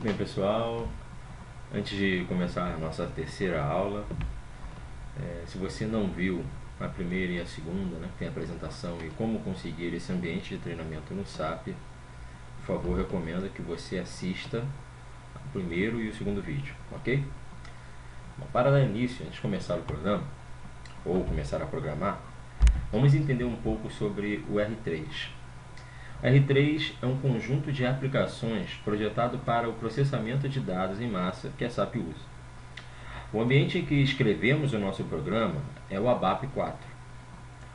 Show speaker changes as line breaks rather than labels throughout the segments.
Bem, pessoal, antes de começar a nossa terceira aula, se você não viu a primeira e a segunda, né, que tem a apresentação e como conseguir esse ambiente de treinamento no SAP, por favor, recomendo que você assista o primeiro e o segundo vídeo, ok? Bom, para dar início, antes de começar o programa, ou começar a programar, vamos entender um pouco sobre o R3. O R3 é um conjunto de aplicações projetado para o processamento de dados em massa que a SAP usa. O ambiente em que escrevemos o nosso programa é o ABAP 4,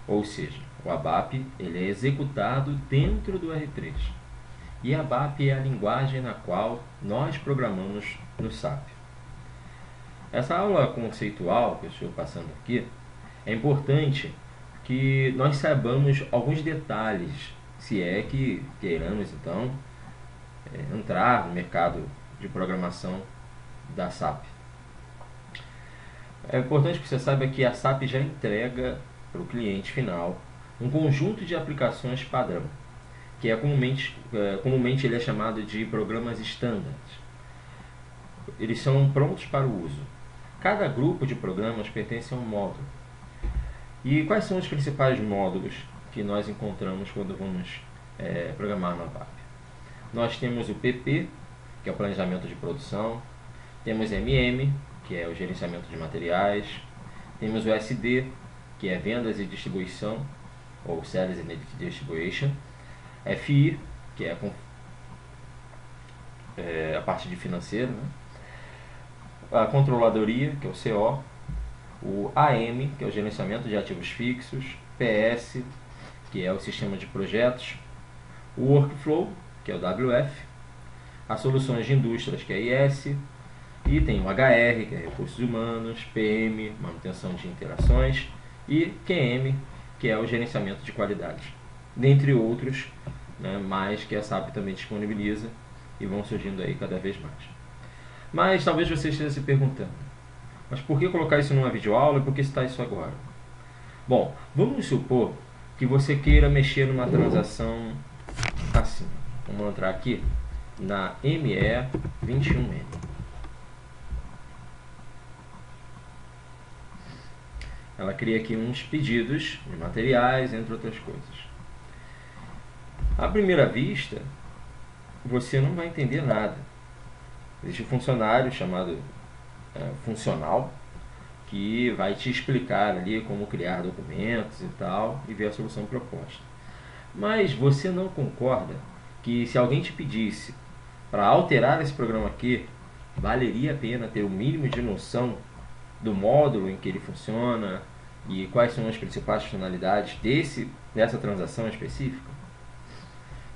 ou seja, o ABAP ele é executado dentro do R3. E ABAP é a linguagem na qual nós programamos no SAP. Essa aula conceitual que eu estou passando aqui é importante que nós saibamos alguns detalhes, se é que queiramos então entrar no mercado de programação da SAP. É importante que você saiba que a SAP já entrega para o cliente final um conjunto de aplicações padrão, que é comumente ele é chamado de programas standard. Eles são prontos para o uso. Cada grupo de programas pertence a um módulo. E quais são os principais módulos que nós encontramos quando vamos programar no ABAP? Nós temos o PP, que é o planejamento de produção, temos MM, que é o gerenciamento de materiais, temos o SD, que é vendas e distribuição, ou Sales and Distribution, FI, que é a parte de financeiro, né? A controladoria, que é o CO, o AM, que é o gerenciamento de ativos fixos, PS, que é o sistema de projetos, o Workflow, que é o WF, as soluções de indústrias, que é IS, e tem o HR, que é recursos humanos, PM, manutenção de interações, e QM, que é o gerenciamento de qualidade, dentre outros, né, mais que a SAP também disponibiliza e vão surgindo aí cada vez mais. Mas talvez você esteja se perguntando, mas por que colocar isso numa videoaula e por que citar isso agora? Bom, vamos supor que você queira mexer numa transação assim. Vamos entrar aqui na ME21N. Ela cria aqui uns pedidos de materiais, entre outras coisas. À primeira vista, você não vai entender nada. Existe um funcionário chamado funcional que vai te explicar ali como criar documentos e tal e ver a solução proposta. Mas você não concorda que se alguém te pedisse para alterar esse programa aqui, valeria a pena ter o mínimo de noção do módulo em que ele funciona e quais são as principais funcionalidades dessa transação específica?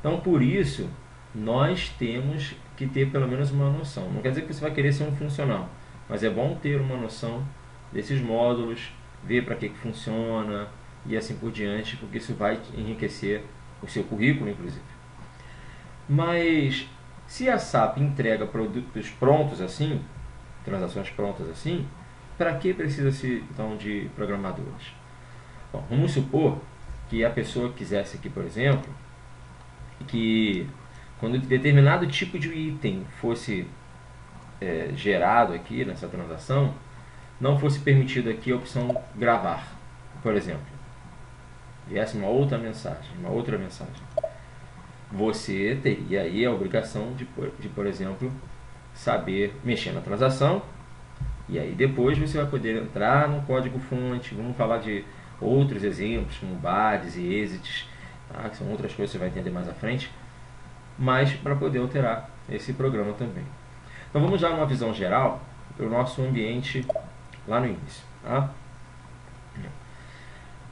Então, por isso, nós temos que ter pelo menos uma noção. Não quer dizer que você vai querer ser um funcional, mas é bom ter uma noção desses módulos, ver para que funciona e assim por diante, porque isso vai enriquecer o seu currículo, inclusive. Mas se a SAP entrega produtos prontos assim, transações prontas assim, para que precisa-se então de programadores? Bom, vamos supor que a pessoa quisesse aqui, por exemplo, que quando determinado tipo de item fosse gerado aqui nessa transação, não fosse permitido aqui a opção gravar, por exemplo. Viesse uma outra mensagem, você teria aí a obrigação de, por exemplo, saber mexer na transação, e aí depois você vai poder entrar no código-fonte. Vamos falar de outros exemplos, como BADs e EXITs, tá? Que são outras coisas que você vai entender mais à frente, mas para poder alterar esse programa também. Então vamos dar uma visão geral do nosso ambiente lá no início. Tá?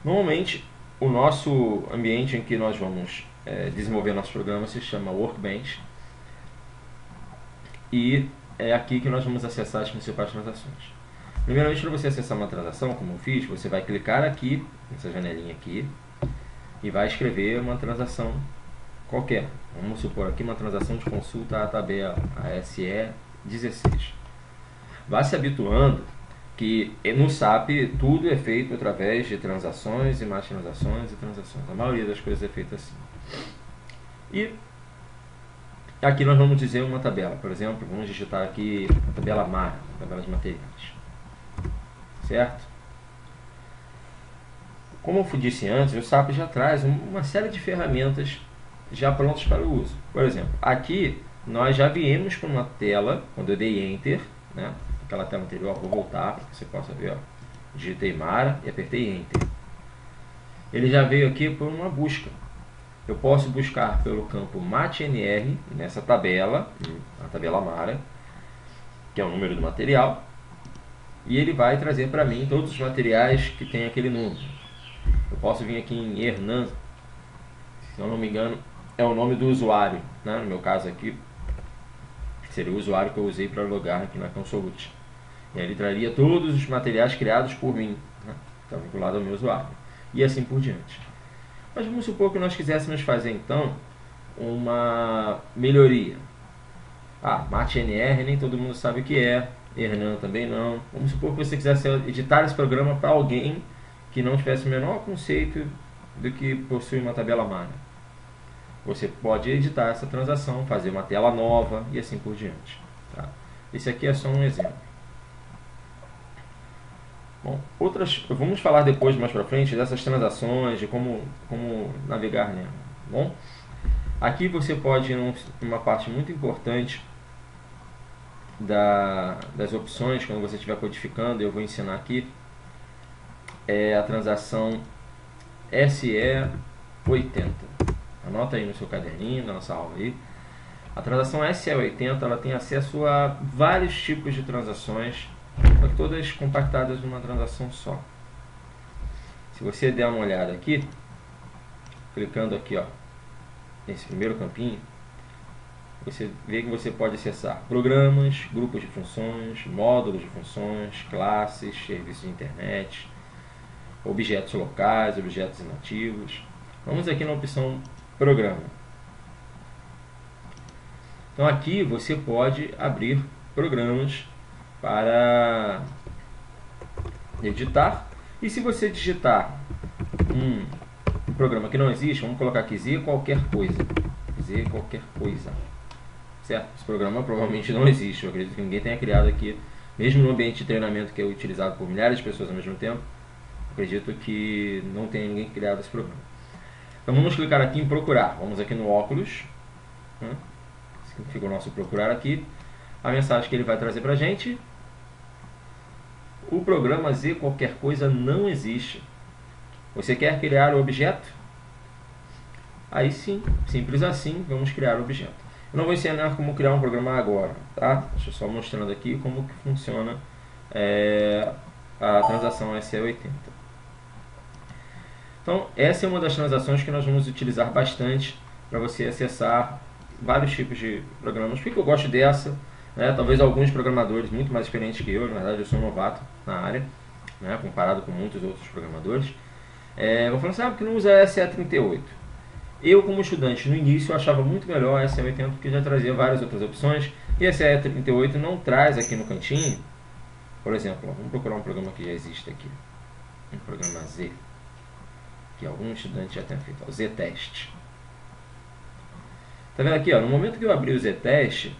Normalmente, o nosso ambiente em que nós vamos desenvolver nosso programa se chama Workbench, e é aqui que nós vamos acessar as principais transações. Primeiramente, para você acessar uma transação, como eu fiz, você vai clicar aqui, nessa janelinha aqui, e vai escrever uma transação qualquer. Vamos supor aqui uma transação de consulta à tabela ASE 16. Vá se habituando que no SAP tudo é feito através de transações e mais transações e transações. A maioria das coisas é feita assim. E Aqui nós vamos dizer uma tabela, por exemplo, vamos digitar aqui a tabela MARA, tabela de materiais, certo? Como eu disse antes, o SAP já traz uma série de ferramentas já prontas para o uso. Por exemplo, aqui nós já viemos para uma tela, quando eu dei Enter, né? Aquela tela anterior, vou voltar para que você possa ver, ó. Digitei MARA e apertei Enter. Ele já veio aqui por uma busca. Eu posso buscar pelo campo MATNR, nessa tabela, a tabela MARA, que é o número do material, e ele vai trazer para mim todos os materiais que tem aquele número. Eu posso vir aqui em Hernan, se eu não me engano, é o nome do usuário, né? No meu caso aqui, seria o usuário que eu usei para logar aqui na Consolute. E aí ele traria todos os materiais criados por mim, né? Está vinculado ao meu usuário. E assim por diante. Mas vamos supor que nós quiséssemos fazer então uma melhoria. MATNR nem todo mundo sabe o que é, Hernan também não. Vamos supor que você quisesse editar esse programa para alguém que não tivesse o menor conceito do que possui uma tabela MARA. Você pode editar essa transação, fazer uma tela nova e assim por diante. Tá? Esse aqui é só um exemplo. Bom, vamos falar depois, mais para frente, dessas transações, de como navegar nela. Bom, aqui você pode ir numa parte muito importante das opções, quando você estiver codificando, eu vou ensinar aqui, é a transação SE80. Anota aí no seu caderninho, na nossa aula aí. A transação SE80 ela tem acesso a vários tipos de transações, todas compactadas numa transação só. Se você der uma olhada aqui, clicando aqui, ó, nesse primeiro campinho, você vê que você pode acessar programas, grupos de funções, módulos de funções, classes, serviços de internet, objetos locais, objetos inativos. Vamos aqui na opção programa. Então aqui você pode abrir programas para editar, e se você digitar um programa que não existe, vamos colocar aqui Z qualquer coisa, certo? Esse programa provavelmente não existe, eu acredito que ninguém tenha criado aqui, mesmo no ambiente de treinamento que é utilizado por milhares de pessoas ao mesmo tempo, acredito que não tenha ninguém criado esse programa. Então vamos clicar aqui em procurar, vamos aqui no óculos, né? Fica o nosso procurar aqui, a mensagem que ele vai trazer para a gente: o programa Z qualquer coisa não existe. Você quer criar o objeto? Aí sim, simples assim, vamos criar o objeto. Eu não vou ensinar como criar um programa agora, tá? Deixa eu só mostrando aqui como que funciona a transação SE80. Então, essa é uma das transações que nós vamos utilizar bastante para você acessar vários tipos de programas. Por que eu gosto dessa? Talvez alguns programadores muito mais experientes que eu, na verdade eu sou novato na área, né, comparado com muitos outros programadores, vou falar assim, porque não usa SE38. Eu, como estudante, no início eu achava muito melhor a SE80 porque já trazia várias outras opções, e a SE38 não traz aqui no cantinho. Por exemplo, vamos procurar um programa que já existe aqui, um programa Z, que algum estudante já tem feito, o Z-Test. Tá vendo aqui, ó, no momento que eu abri o Z-Test,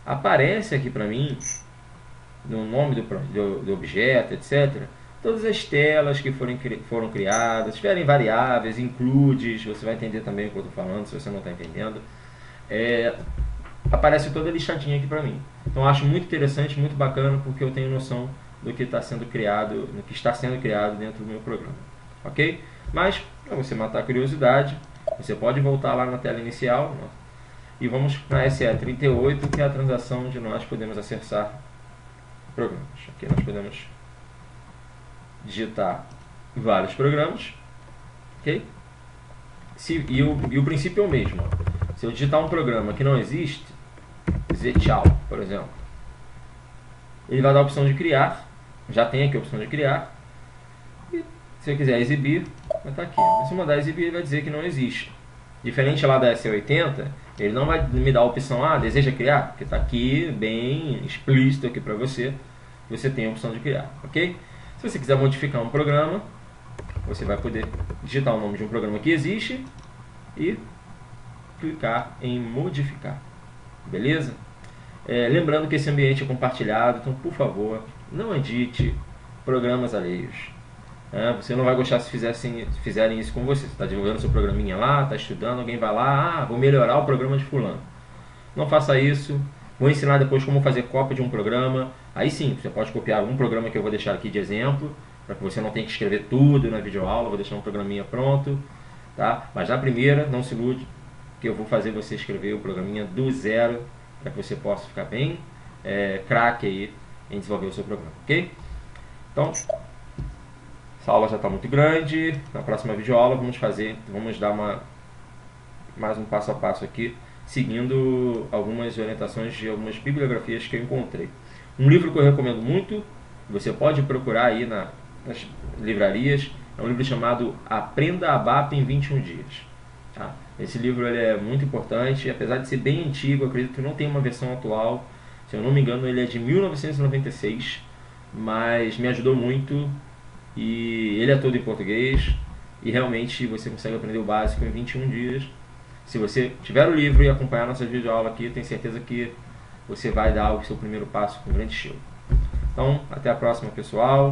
aparece aqui para mim, no nome do objeto, etc., todas as telas que foram criadas, se tiverem variáveis, includes, você vai entender também o que eu estou falando, se você não está entendendo. Aparece toda listadinha aqui para mim. Então eu acho muito interessante, muito bacana, porque eu tenho noção do que está sendo criado, do que está sendo criado dentro do meu programa. Ok? Mas, para você matar a curiosidade, você pode voltar lá na tela inicial, né? E vamos na SE38, que é a transação onde nós podemos acessar programas. Aqui nós podemos digitar vários programas, ok? E o princípio é o mesmo. Ó. Se eu digitar um programa que não existe, dizer tchau, por exemplo, ele vai dar a opção de criar, já tem aqui a opção de criar, e se eu quiser exibir, vai estar aqui. Se eu mandar exibir, ele vai dizer que não existe. Diferente lá da SE80, ele não vai me dar a opção, deseja criar, porque está aqui bem explícito aqui para você, você tem a opção de criar, ok? Se você quiser modificar um programa, você vai poder digitar o nome de um programa que existe e clicar em modificar. beleza? Lembrando que esse ambiente é compartilhado, então por favor, não edite programas alheios. Você não vai gostar se fizerem isso com você. Você está desenvolvendo seu programinha lá, está estudando, alguém vai lá, vou melhorar o programa de fulano. Não faça isso. Vou ensinar depois como fazer cópia de um programa. Aí sim, você pode copiar um programa que eu vou deixar aqui de exemplo, para que você não tenha que escrever tudo na videoaula. Vou deixar um programinha pronto, tá? Mas na primeira, não se ilude, que eu vou fazer você escrever o programinha do zero, para que você possa ficar bem craque aí em desenvolver o seu programa, ok? Então, essa aula já está muito grande. Na próxima videoaula vamos dar mais um passo a passo aqui, seguindo algumas orientações de algumas bibliografias que eu encontrei. Um livro que eu recomendo muito, você pode procurar aí nas livrarias, é um livro chamado Aprenda ABAP em 21 Dias. Tá? Esse livro ele é muito importante, apesar de ser bem antigo, eu acredito que não tem uma versão atual. Se eu não me engano, ele é de 1996, mas me ajudou muito. E ele é todo em português e realmente você consegue aprender o básico em 21 dias. Se você tiver o livro e acompanhar nossas videoaulas aqui, eu tenho certeza que você vai dar o seu primeiro passo com grande estilo. Então, até a próxima, pessoal.